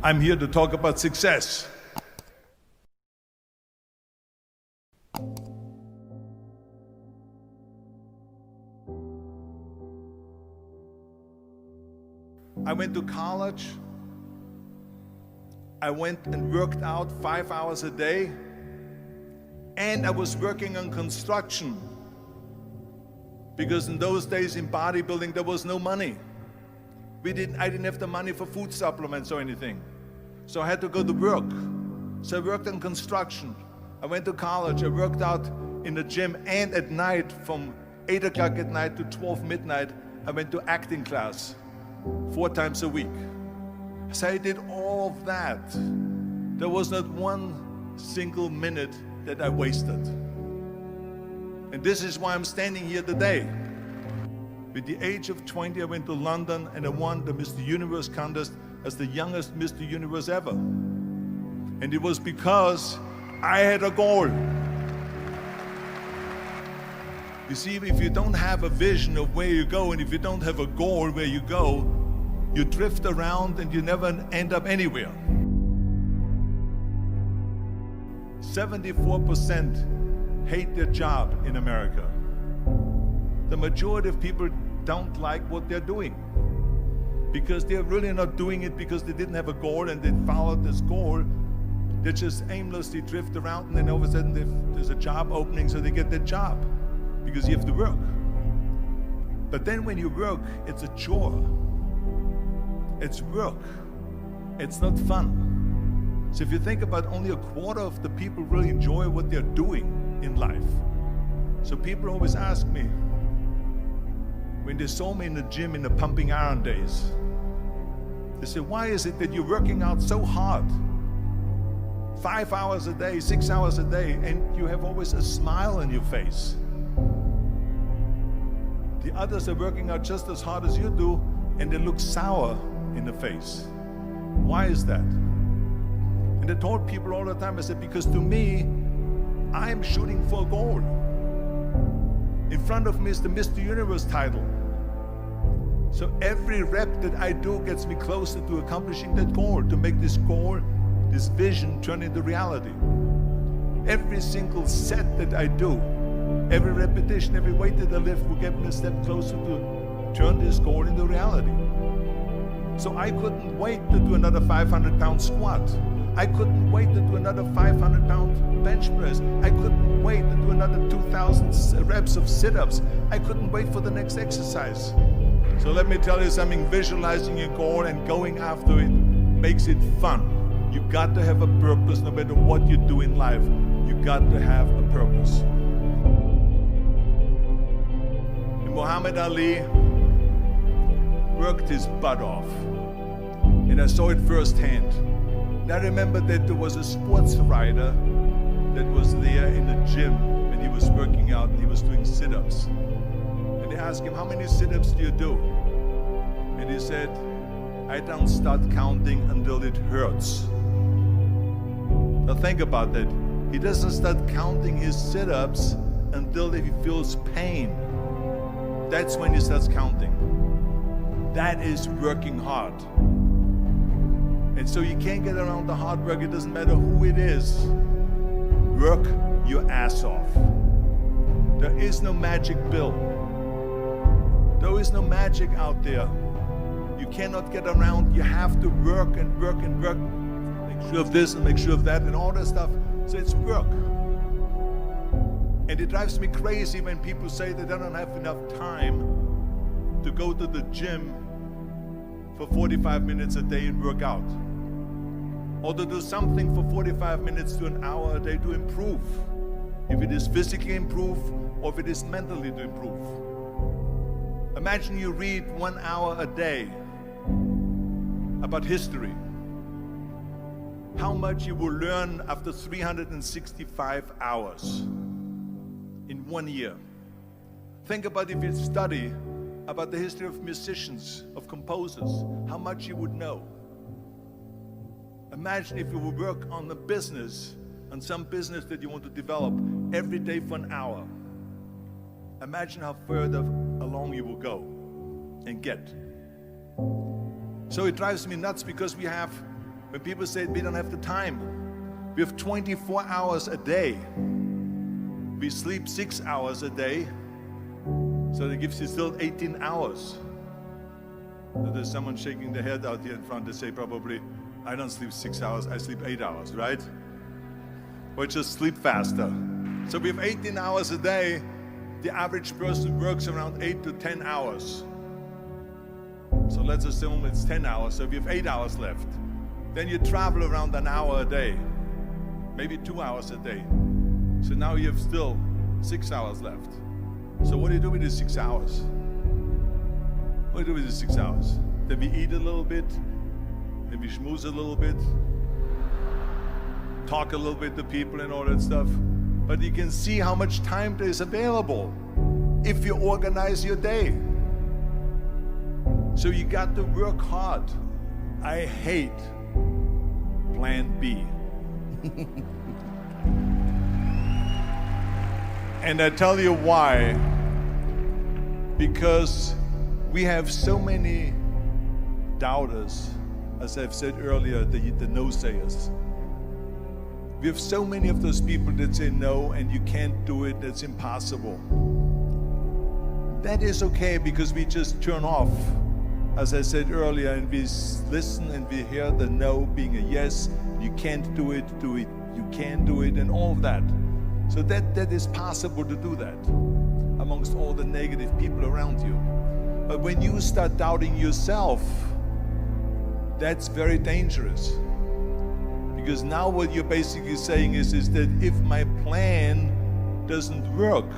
I'm here to talk about success. I went to college. I went and worked out 5 hours a day, and I was working on construction, because in those days in bodybuilding there was no money. I didn't have the money for food supplements or anything, so I had to go to work. So I worked on construction. I went to college. I worked out in the gym, and at night from 8 o'clock at night to 12 midnight I went to acting class 4 times a week. So I did all of that. There was not one single minute that I wasted. And this is why I'm standing here today. With the age of 20, I went to London and I won the Mr. Universe contest as the youngest Mr. Universe ever. And it was because I had a goal. You see, if you don't have a vision of where you go, and if you don't have a goal where you go, you drift around and you never end up anywhere. 74% hate their job in America. The majority of people don't like what they're doing, because they're really not doing it because they didn't have a goal and they followed this goal. They just aimlessly drift around, and then all of a sudden there's a job opening, so they get that job because you have to work. But then when you work, it's a chore. It's work. It's not fun. So if you think about, only a quarter of the people really enjoy what they're doing in life. So people always ask me, when they saw me in the gym in the pumping iron days, they say, why is it that you're working out so hard? 5 hours a day, 6 hours a day, and you have always a smile on your face. The others are working out just as hard as you do, and they look sour in the face. Why is that? And I told people all the time, I said, because to me, I'm shooting for a goal. In front of me is the Mr. Universe title. So every rep that I do gets me closer to accomplishing that goal, to make this goal, this vision, turn into reality. Every single set that I do, every repetition, every weight that I lift will get me a step closer to turn this goal into reality. So I couldn't wait to do another 500-pound squat. I couldn't wait to do another 500-pound bench press. I couldn't wait to do another 2,000 reps of sit-ups. I couldn't wait for the next exercise. So let me tell you something, visualizing your goal and going after it makes it fun. You got to have a purpose. No matter what you do in life, you got to have a purpose. And Muhammad Ali worked his butt off, and I saw it firsthand. And I remember that there was a sports writer that was there in the gym when he was working out and he was doing sit-ups. And they asked him, how many sit-ups do you do? And he said, I don't start counting until it hurts. Now think about that. He doesn't start counting his sit-ups until he feels pain. That's when he starts counting. That is working hard. And so you can't get around the hard work. It doesn't matter who it is. Work your ass off. There is no magic pill. There is no magic out there. You cannot get around. You have to work and work and work. Make sure of this and make sure of that and all that stuff. So it's work. And it drives me crazy when people say that they don't have enough time to go to the gym for 45 minutes a day and work out. Or to do something for 45 minutes to an hour a day to improve. If it is physically improve or if it is mentally to improve. Imagine you read 1 hour a day about history. How much you will learn after 365 hours in 1 year. Think about if you study about the history of musicians, of composers, how much you would know. Imagine if you would work on a business, on some business that you want to develop every day for an hour. Imagine how further along you will go and get. So it drives me nuts because we have When people say we don't have the time, we have 24 hours a day. We sleep 6 hours a day, so that gives you still 18 hours. So there's someone shaking their head out here in front. They say probably, I don't sleep 6 hours, I sleep 8 hours, right? Or just sleep faster. So we have 18 hours a day. The average person works around 8 to 10 hours. So let's assume it's 10 hours, so we have 8 hours left. Then you travel around an hour a day, maybe 2 hours a day. So now you have still 6 hours left. So what do you do with these 6 hours? What do you do with these 6 hours? Then we eat a little bit, then we schmooze a little bit, talk a little bit to people and all that stuff. But you can see how much time there is available if you organize your day. So you got to work hard. I hate plan B. And I tell you why. Because we have so many doubters, as I've said earlier, the no-sayers. We have so many of those people that say no and you can't do it, that's impossible. That is okay because we just turn off, as I said earlier, and we listen and we hear the no being a yes. You can't do it, you can do it, and all of that. So that is possible to do that amongst all the negative people around you. But when you start doubting yourself, that's very dangerous. Because now what you're basically saying is that if my plan doesn't work,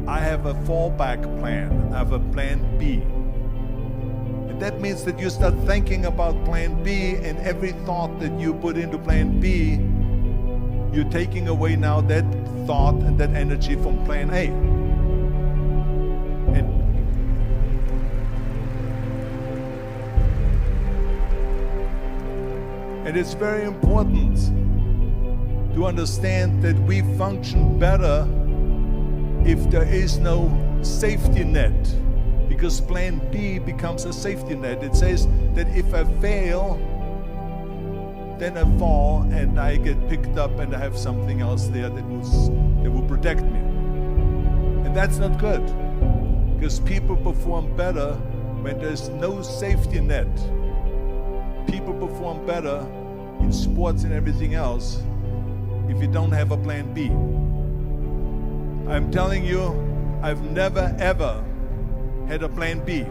I have a fallback plan, I have a plan B. And that means that you start thinking about plan B, and every thought that you put into plan B, you're taking away now that thought and that energy from plan A. And it's very important to understand that we function better if there is no safety net, because plan B becomes a safety net. It says that if I fail, then I fall and I get picked up and I have something else there that will protect me. And that's not good, because people perform better when there's no safety net. People perform better in sports and everything else if you don't have a plan B. I'm telling you, I've never ever had a plan B.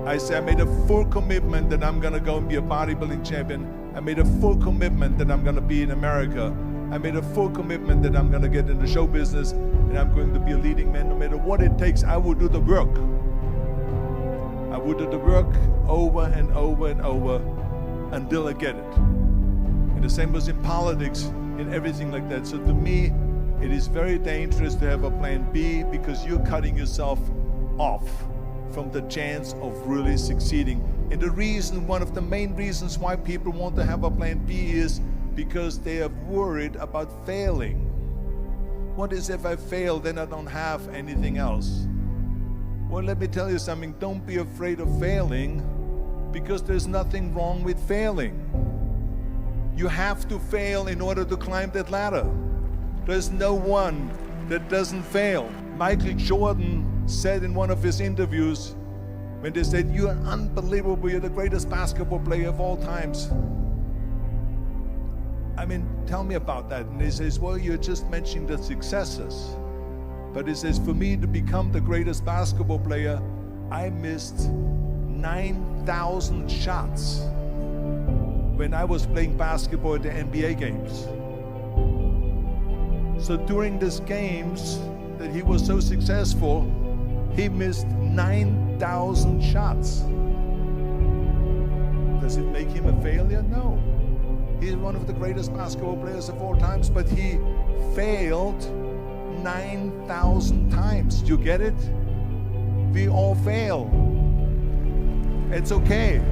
I made a full commitment that I'm gonna go and be a bodybuilding champion. I made a full commitment that I'm gonna be in America. I made a full commitment that I'm gonna get in the show business and I'm going to be a leading man. No matter what it takes, I will do the work. I will do the work over and over and over until I get it. And the same was in politics, in everything like that. So to me, it is very dangerous to have a plan B, because you're cutting yourself off from the chance of really succeeding. And the reason, one of the main reasons why people want to have a plan B is because they are worried about failing. What is if I fail, then I don't have anything else? Well, let me tell you something, don't be afraid of failing, because there's nothing wrong with failing. You have to fail in order to climb that ladder. There's no one that doesn't fail. Michael Jordan said in one of his interviews, when they said, "You're unbelievable, you're the greatest basketball player of all times." I mean, tell me about that. And he says, well, you're just mentioning the successes. But he says, for me to become the greatest basketball player, I missed 9,000 shots when I was playing basketball at the NBA games. So during these games that he was so successful, he missed 9,000 shots. Does it make him a failure? No. He's one of the greatest basketball players of all times, but he failed 9,000 times. Do you get it? We all fail. It's okay.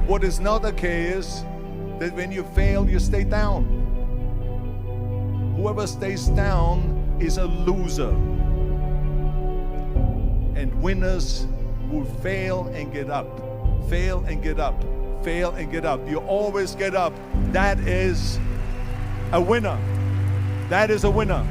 What is not okay is that when you fail, you stay down. Whoever stays down is a loser. And winners will fail and get up, fail and get up, fail and get up. You always get up. That is a winner. That is a winner.